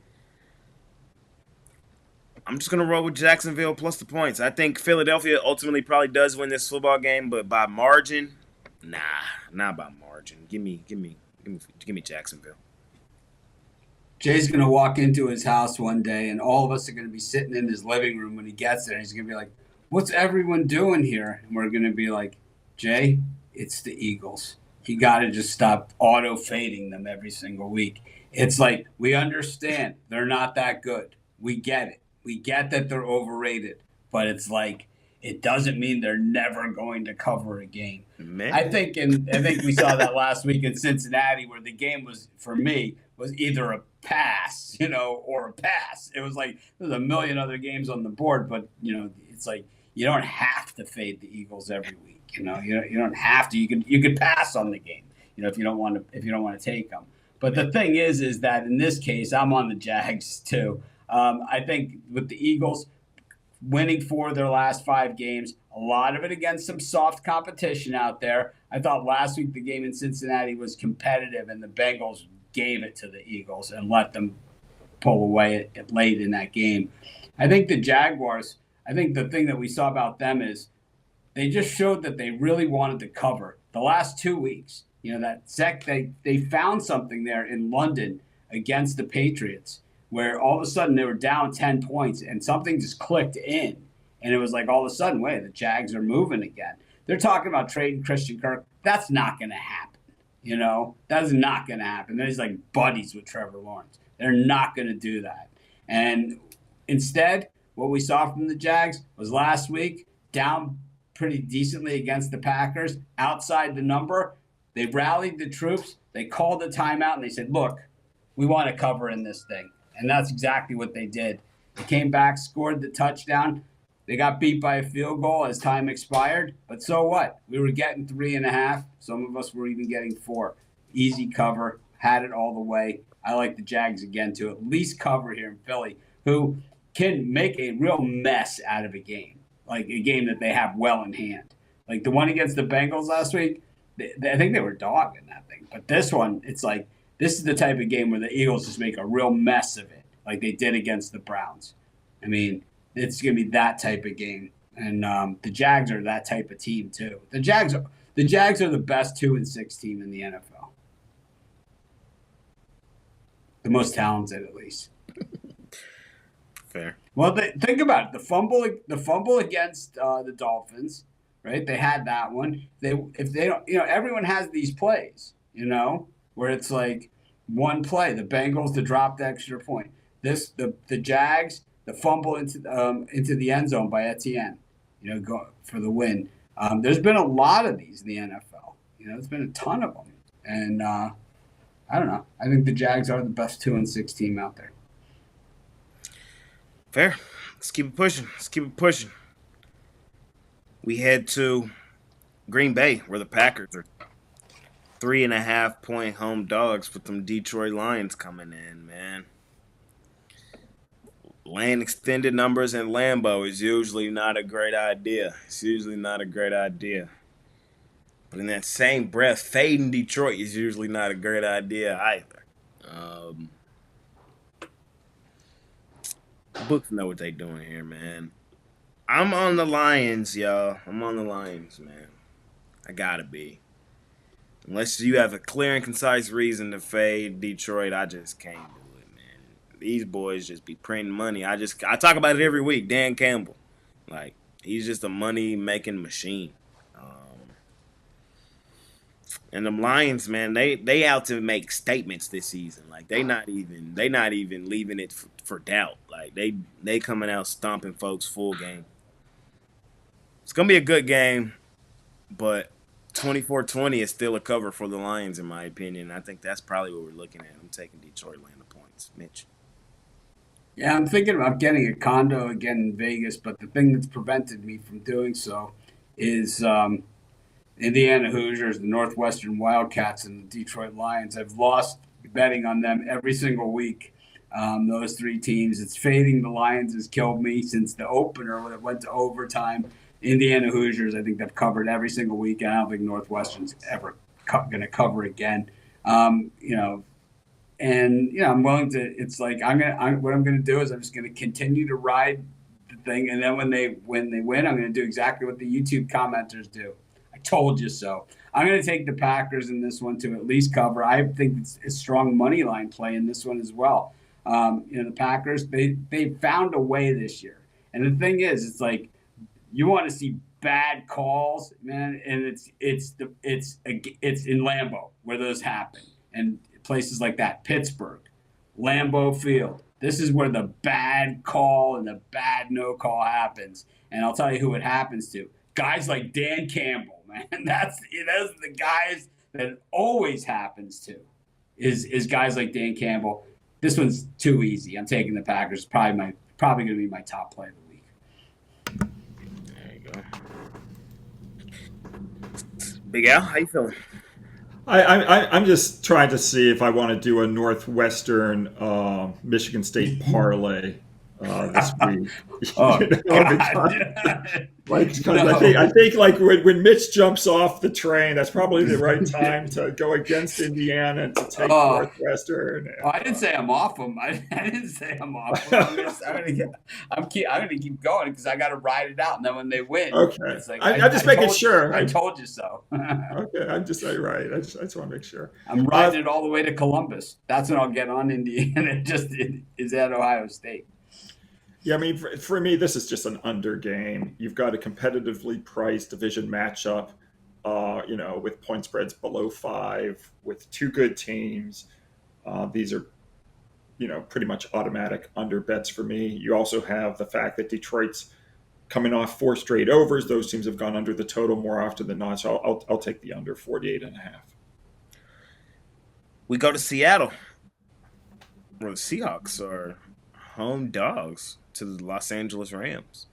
I'm just going to roll with Jacksonville plus the points. I think Philadelphia ultimately probably does win this football game, but by margin, nah, not by margin. Give me Jacksonville. Jay's going to walk into his house one day, and all of us are going to be sitting in his living room when he gets there. He's going to be like, "What's everyone doing here?" And we're going to be like, "Jay, it's the Eagles. You got to just stop auto-fading them every single week." It's like, we understand they're not that good. We get it. We get that they're overrated. But it's like, it doesn't mean they're never going to cover a game. Man. I think we saw that last week in Cincinnati, where the game was, for me, was either a pass, or a pass. It was like there's a million other games on the board, but it's like you don't have to fade the Eagles every week. You don't have to. You could pass on the game. If you don't want to take them. But the thing is that in this case, I'm on the Jags too. I think with the Eagles winning 4 of their last 5 games, a lot of it against some soft competition out there. I thought last week the game in Cincinnati was competitive, and the Bengals gave it to the Eagles and let them pull away late in that game. I think the Jaguars, I think the thing that we saw about them is they just showed that they really wanted to cover the last 2 weeks. They found something there in London against the Patriots where all of a sudden they were down 10 points and something just clicked in. And it was like all of a sudden, wait, the Jags are moving again. They're talking about trading Christian Kirk. That's not going to happen. That is not going to happen. He's like buddies with Trevor Lawrence. They're not going to do that. And instead, what we saw from the Jags was last week down pretty decently against the Packers, outside the number. They rallied the troops. They called a timeout, and they said, look, we want to cover in this thing. And that's exactly what they did. They came back, scored the touchdown. They got beat by a field goal as time expired. But so what? We were getting 3.5. Some of us were even getting 4. Easy cover. Had it all the way. I like the Jags again to at least cover here in Philly, who can make a real mess out of a game, like a game that they have well in hand. Like the one against the Bengals last week, I think they were dogging that thing. But this one, it's like, this is the type of game where the Eagles just make a real mess of it, like they did against the Browns. I mean, it's going to be that type of game. And the Jags are that type of team, too. The Jags are the best 2-6 team in the NFL. The most talented, at least. Fair. Well, think about it. The fumble against the Dolphins, right? They had that one. If they don't, everyone has these plays, where it's like one play, the Bengals to drop the extra point. The Jags, the fumble into the end zone by Etienne, go for the win. There's been a lot of these in the NFL. There's been a ton of them, and I don't know. I think the Jags are the best 2-6 team out there. Fair. Let's keep it pushing. We head to Green Bay, where the Packers are 3.5 point home dogs with them Detroit Lions coming in, man. Laying extended numbers in Lambeau is usually not a great idea. But in that same breath, fading Detroit is usually not a great idea either. Books know what they doing here, man. I'm on the Lions, y'all. I'm on the Lions, man. I gotta be. Unless you have a clear and concise reason to fade Detroit, I just can't do it, man. These boys just be printing money. I talk about it every week. Dan Campbell. Like, he's just a money-making machine. And them Lions, man, they out to make statements this season. Like, they not even leaving it for doubt. Like, they coming out stomping folks full game. It's gonna be a good game, but 24-20 is still a cover for the Lions, in my opinion. I think that's probably what we're looking at. I'm taking Detroit laying the points. Mitch. Yeah, I'm thinking about getting a condo again in Vegas, but the thing that's prevented me from doing so is Indiana Hoosiers, the Northwestern Wildcats, and the Detroit Lions. I've lost betting on them every single week. Those 3 teams. It's fading the Lions has killed me since the opener when it went to overtime. Indiana Hoosiers, I think they've covered every single week, and I don't think Northwestern's ever going to cover again. I'm willing to. It's like what I'm going to do is I'm just going to continue to ride the thing, and then when they win, I'm going to do exactly what the YouTube commenters do. I told you so. I'm going to take the Packers in this one to at least cover. I think it's a strong money line play in this one as well. The Packers, they found a way this year, and the thing is, it's like you want to see bad calls, man, and it's in Lambeau where those happen, and places like that, Pittsburgh, Lambeau Field. This is where the bad call and the bad no call happens, and I'll tell you who it happens to. Guys like Dan Campbell, man. Those are the guys that it always happens to. Is guys like Dan Campbell. This one's too easy. I'm taking the Packers. Probably going to be my top play of the week. There you go. Big Al, how you feeling? I'm just trying to see if I want to do a Northwestern Michigan State parlay this week. Oh Because, God, because no. I think like when Mitch jumps off the train, that's probably the right time to go against Indiana and to take Oh, Northwestern. I didn't say I'm off them. I didn't say I'm off them. I'm gonna keep going because I got to ride it out. And then when they win, Okay, it's like I'm just making sure. I told you so. Okay, I'm just right. I just want to make sure. I'm riding it all the way to Columbus. That's when I'll get on Indiana. It is at Ohio State. Yeah, I mean, for me, this is just an under game. You've got a competitively priced division matchup, with point spreads below 5, with two good teams. These are, pretty much automatic under bets for me. You also have the fact that Detroit's coming off 4 straight overs. Those teams have gone under the total more often than not. So I'll take the under 48.5. We go to Seattle, where the Seahawks are home dogs to the Los Angeles Rams.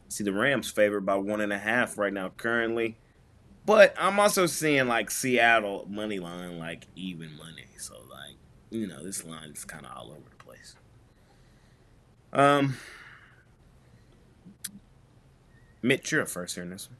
See the Rams favored by 1.5 right now currently. But I'm also seeing like Seattle money line like even money. So like, this line is kind of all over the place. Mitch, you're up first here in this one.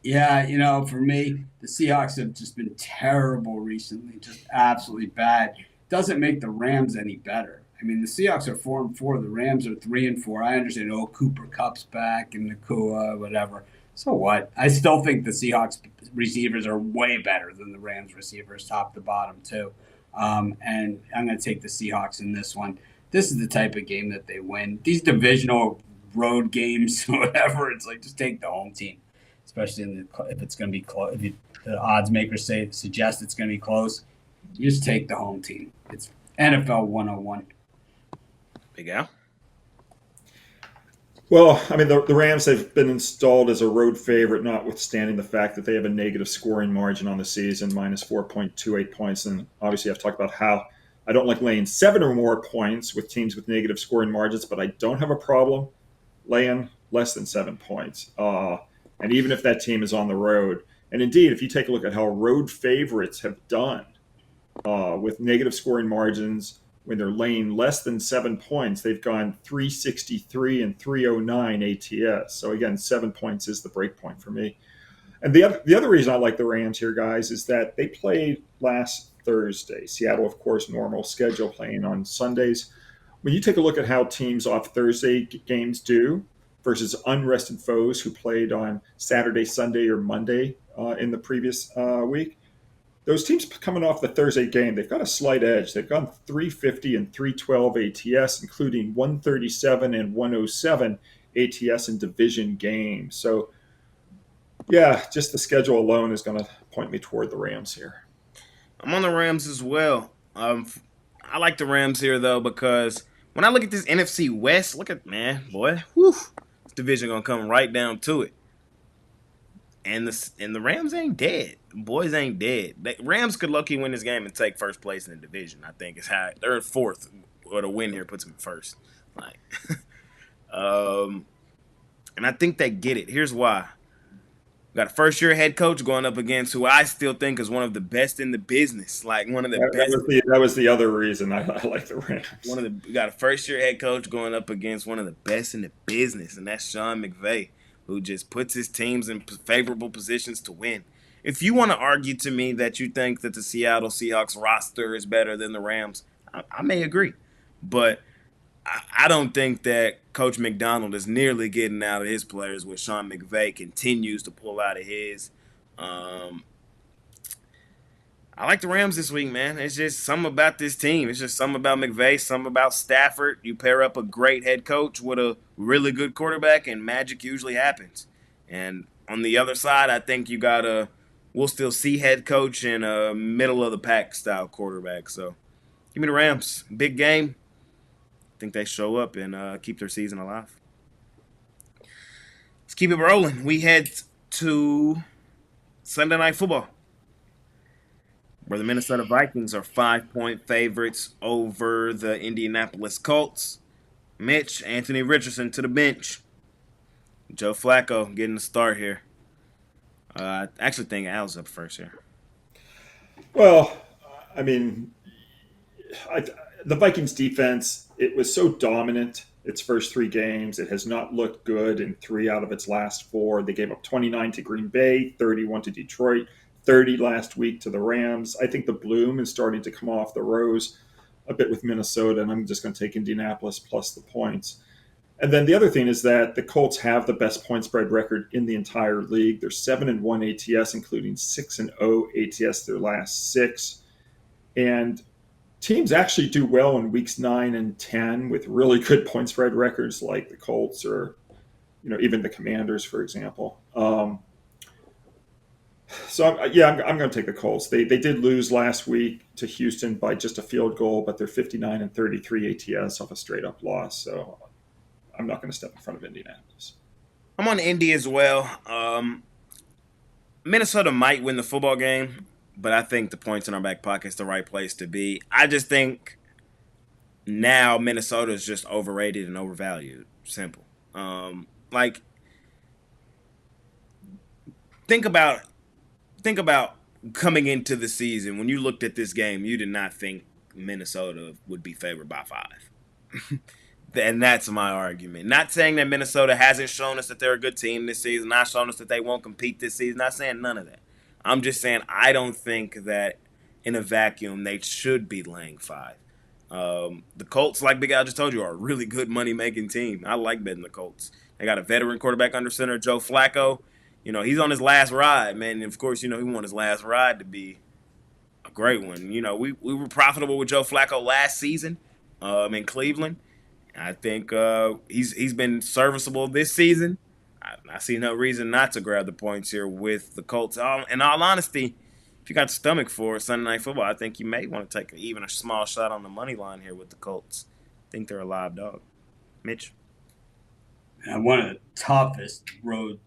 Yeah, for me, the Seahawks have just been terrible recently, just absolutely bad. Doesn't make the Rams any better. I mean, the Seahawks are 4-4. The Rams are 3-4. I understand. Oh, Cooper Cup's back and Nakua, whatever. So what? I still think the Seahawks receivers are way better than the Rams receivers, top to bottom too. And I'm going to take the Seahawks in this one. This is the type of game that they win. These divisional road games, whatever, it's like just take the home team, especially if it's going to be close. If the odds makers suggest it's going to be close, you just take the home team. It's NFL 101. Big Al? Well, I mean, the Rams have been installed as a road favorite, notwithstanding the fact that they have a negative scoring margin on the season, minus 4.28 points. And obviously, I've talked about how I don't like laying 7 or more points with teams with negative scoring margins, but I don't have a problem laying less than 7 points. And even if that team is on the road, and indeed, if you take a look at how road favorites have done with negative scoring margins, when they're laying less than 7 points, they've gone 363 and 309 ATS. So again, 7 points is the break point for me. And the other reason I like the Rams here, guys, is that they played last Thursday. Seattle, of course, normal schedule, playing on Sundays. When you take a look at how teams off Thursday games do versus unrested foes who played on Saturday, Sunday, or Monday in the previous week, those teams coming off the Thursday game, they've got a slight edge. They've gone 350 and 312 ATS, including 137 and 107 ATS in division games. So, yeah, just the schedule alone is going to point me toward the Rams here. I'm on the Rams as well. I like the Rams here, though, because when I look at this NFC West, this division going to come right down to it. And the Rams ain't dead. Boys ain't dead. The Rams could lucky win this game and take first place in the division. I think is how they're in fourth, or the win here puts them first. And I think they get it. Here's why: we got a first-year head coach going up against who I still think is one of the best in the business. Like one of the best. That was the other reason I like the Rams. We got a first-year head coach going up against one of the best in the business, and that's Sean McVay, who just puts his teams in favorable positions to win. If you want to argue to me that you think that the Seattle Seahawks roster is better than the Rams, I may agree. But I don't think that Coach McDonald is nearly getting out of his players what Sean McVay continues to pull out of his. I like the Rams this week, man. It's just something about this team. It's just something about McVay, something about Stafford. You pair up a great head coach with a really good quarterback, and magic usually happens. And on the other side, I think you got we'll still see head coach and a middle-of-the-pack style quarterback. So give me the Rams. Big game. I think they show up and keep their season alive. Let's keep it rolling. We head to Sunday Night Football, where the Minnesota Vikings are 5-point favorites over the Indianapolis Colts. Mitch, Anthony Richardson to the bench. Joe Flacco getting the start here. I actually think Al's up first here. Well, I mean, I, the Vikings defense, it was so dominant its first three games. It has not looked good in three out of its last four. They gave up 29 to Green Bay, 31 to Detroit, 30 last week to the Rams. I think the bloom is starting to come off the rose a bit with Minnesota, and I'm just going to take Indianapolis plus the points. And then the other thing is that the Colts have the best point spread record in the entire league. They're 7-1 ATS, including 6-0 ATS their last six. And teams actually do well in weeks 9 and 10 with really good point spread records, like the Colts or even the Commanders, for example. I'm going to take the Colts. They did lose last week to Houston by just a field goal, but they're 59-33 ATS off a straight up loss. So I'm not going to step in front of Indianapolis. I'm on Indy as well. Minnesota might win the football game, but I think the points in our back pocket is the right place to be. I just think now Minnesota is just overrated and overvalued. Simple. Think about coming into the season. When you looked at this game, you did not think Minnesota would be favored by 5. And that's my argument. Not saying that Minnesota hasn't shown us that they're a good team this season, not shown us that they won't compete this season, not saying none of that. I'm just saying I don't think that in a vacuum they should be laying 5. The Colts, like Big Al just told you, are a really good money-making team. I like betting the Colts. They got a veteran quarterback under center, Joe Flacco. He's on his last ride, man. And of course, he want his last ride to be a great one. We were profitable with Joe Flacco last season in Cleveland. I think he's been serviceable this season. I see no reason not to grab the points here with the Colts. In all honesty, if you got the stomach for Sunday Night Football, I think you may want to take even a small shot on the money line here with the Colts. I think they're a live dog. Mitch? And one of the toughest road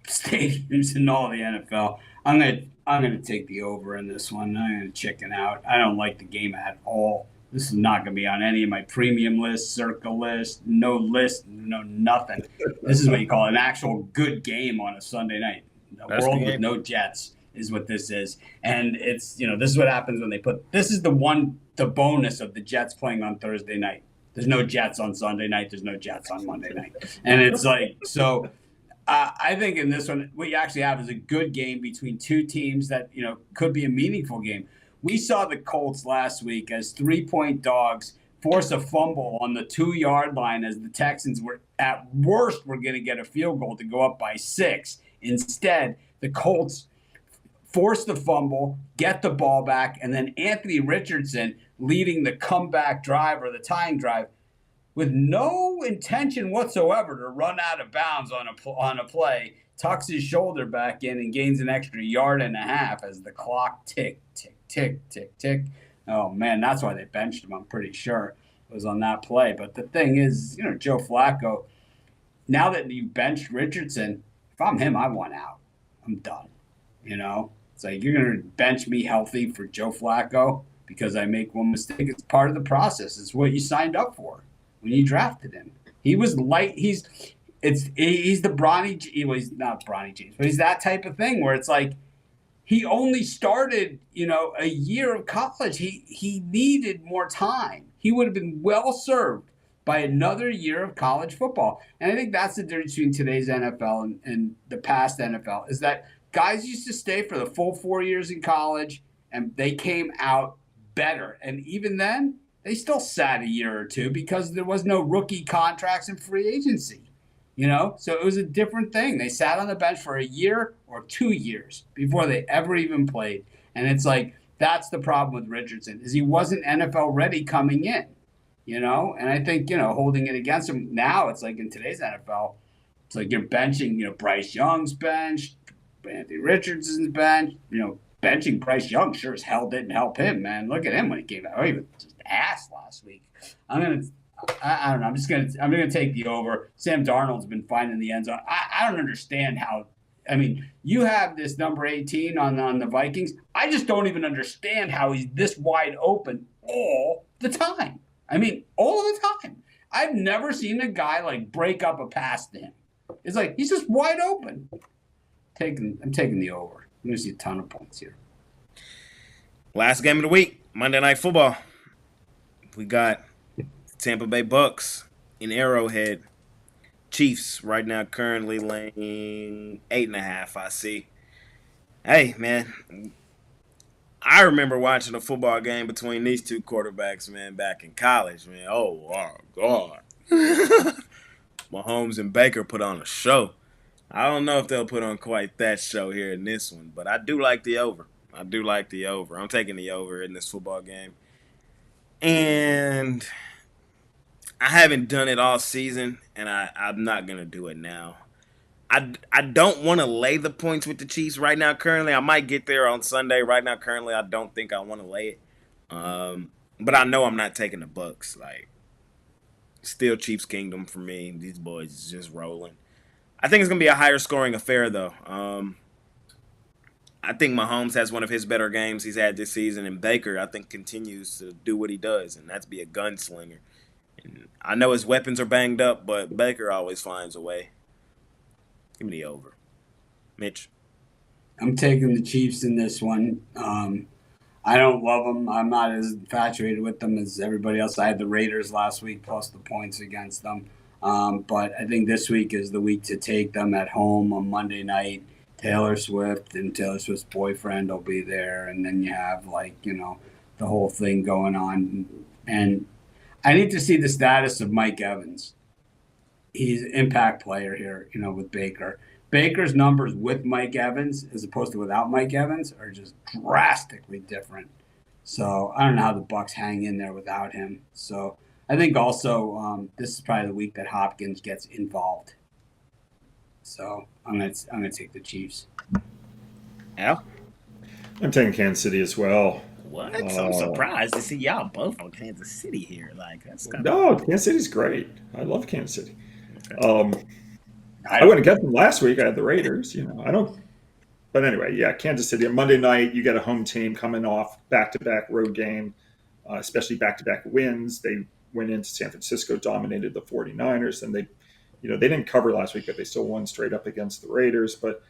stadiums in all the NFL. I'm gonna take the over in this one. I'm gonna chicken out. I don't like the game at all. This is not going to be on any of my premium lists, circle list, no nothing. This is what you call an actual good game on a Sunday night. A world with no Jets is what this is. And it's, this is what happens when this is the bonus of the Jets playing on Thursday night. There's no Jets on Sunday night. There's no Jets on Monday night. And it's like, so I think in this one, what you actually have is a good game between two teams that, could be a meaningful game. We saw the Colts last week as 3-point dogs force a fumble on the 2-yard line as the Texans were, at worst, were going to get a field goal to go up by 6. Instead, the Colts force the fumble, get the ball back, and then Anthony Richardson leading the comeback drive or the tying drive with no intention whatsoever to run out of bounds on a play, tucks his shoulder back in and gains an extra 1.5 yards as the clock tick, tick, tick, tick. Oh, man, that's why they benched him, I'm pretty sure. It was on that play. But the thing is, Joe Flacco, now that you benched Richardson, if I'm him, I want out. I'm done. It's like you're going to bench me healthy for Joe Flacco because I make one mistake. It's part of the process. It's what you signed up for when you drafted him. He was light. He's the Bronny. Well, he's not Bronny James, but he's that type of thing where it's like, he only started, a year of college. He needed more time. He would have been well served by another year of college football. And I think that's the difference between today's NFL and the past NFL is that guys used to stay for the full 4 years in college and they came out better. And even then, they still sat a year or two because there was no rookie contracts and free agency. So it was a different thing. They sat on the bench for a year or 2 years before they ever even played. And it's like, that's the problem with Richardson is he wasn't NFL ready coming in, and I think, holding it against him now, it's like in today's NFL, it's like you're benching, Bryce Young's benched, Anthony Richardson's benched, benching Bryce Young sure as hell didn't help him, man. Look at him when he came out. He was just ass last week. I don't know. I'm gonna take the over. Sam Darnold's been fine in the end zone. I don't understand how. I mean, you have this number 18 on the Vikings. I just don't even understand how he's this wide open all the time. I mean, all the time. I've never seen a guy break up a pass to him. It's like he's just wide open. I'm taking the over. I'm gonna see a ton of points here. Last game of the week, Monday Night Football. We got Tampa Bay Bucks in Arrowhead. Chiefs right now currently laying 8.5. I see. Hey man, I remember watching a football game between these two quarterbacks, man, back in college, man. Oh my God. Mahomes and Baker put on a show. I don't know if they'll put on quite that show here in this one, but I do like the over. I'm taking the over in this football game. And I haven't done it all season, and I'm not going to do it now. I don't want to lay the points with the Chiefs right now currently. I might get there on Sunday. Right now currently, I don't think I want to lay it. But I know I'm not taking the Bucks. Like, still Chiefs Kingdom for me. These boys is just rolling. I think it's going to be a higher scoring affair, though. I think Mahomes has one of his better games he's had this season, and Baker, I think, continues to do what he does, and that's be a gunslinger. And I know his weapons are banged up, but Baker always finds a way. Give me the over. Mitch? I'm taking the Chiefs in this one. I don't love them. I'm not as infatuated with them as everybody else. I had the Raiders last week plus the points against them. But I think this week is the week to take them at home on Monday night. Taylor Swift and Taylor Swift's boyfriend will be there. And then you have, the whole thing going on. And I need to see the status of Mike Evans. He's an impact player here, with Baker. Baker's numbers with Mike Evans as opposed to without Mike Evans are just drastically different. So I don't know how the Bucs hang in there without him. So I think also this is probably the week that Hopkins gets involved. So I'm gonna take the Chiefs. Al? I'm taking Kansas City as well. What? I'm surprised to see y'all both on Kansas City here. That's kind No, Kansas City's great. I love Kansas City. Okay. I wouldn't get them last week. I had the Raiders. I don't. But anyway, yeah, Kansas City. On Monday night, you get a home team coming off back-to-back road game, especially back-to-back wins. They went into San Francisco, dominated the 49ers, and they didn't cover last week, but they still won straight up against the Raiders. But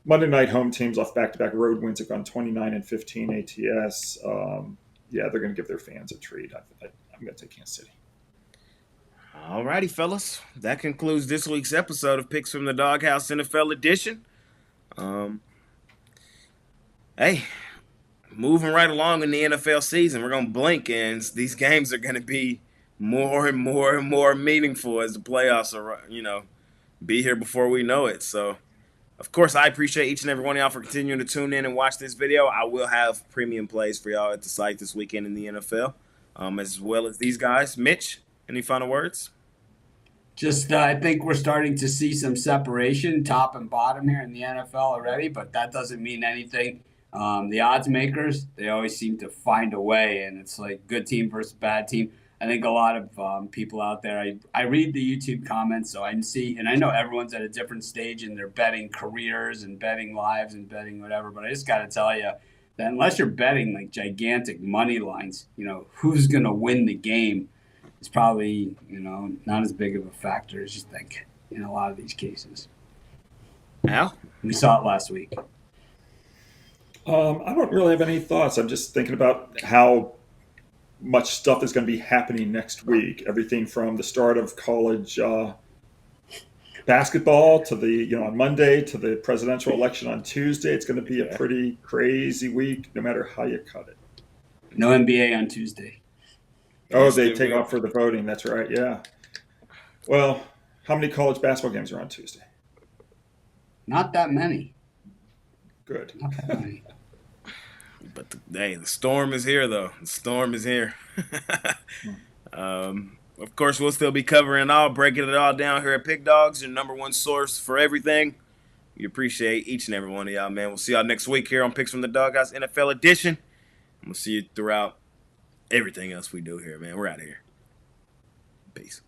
Monday night home teams off back-to-back road wins have gone 29-15 ATS. They're going to give their fans a treat. I'm going to take Kansas City. Alrighty, fellas. That concludes this week's episode of Picks from the DawgHouse NFL Edition. Hey, moving right along in the NFL season. We're going to blink, and these games are going to be more and more and more meaningful as the playoffs are, be here before we know it. So, of course, I appreciate each and every one of y'all for continuing to tune in and watch this video. I will have premium plays for y'all at the site this weekend in the NFL, as well as these guys. Mitch, any final words? Just, I think we're starting to see some separation, top and bottom here in the NFL already, but that doesn't mean anything. The odds makers, they always seem to find a way, and it's like good team versus bad team. I think a lot of people out there, I read the YouTube comments, so I see, and I know everyone's at a different stage in their betting careers and betting lives and betting whatever, but I just got to tell you that unless you're betting like gigantic money lines, who's going to win the game, it's probably, not as big of a factor as you think in a lot of these cases. Al? We saw it last week. I don't really have any thoughts. I'm just thinking about how much stuff is going to be happening next week. Everything from the start of college basketball to the, on Monday to the presidential election on Tuesday. It's going to be a pretty crazy week, no matter how you cut it. No NBA on Tuesday. Oh, they take off for the voting. That's right. Yeah. Well, how many college basketball games are on Tuesday? Not that many. Good. Not that many. But the storm is here, though. The storm is here. Of course, we'll still be covering it all, breaking it all down here at Pick Dawgz, your number one source for everything. We appreciate each and every one of y'all, man. We'll see y'all next week here on Picks from the DawgHouse NFL Edition. We'll see you throughout everything else we do here, man. We're out of here. Peace.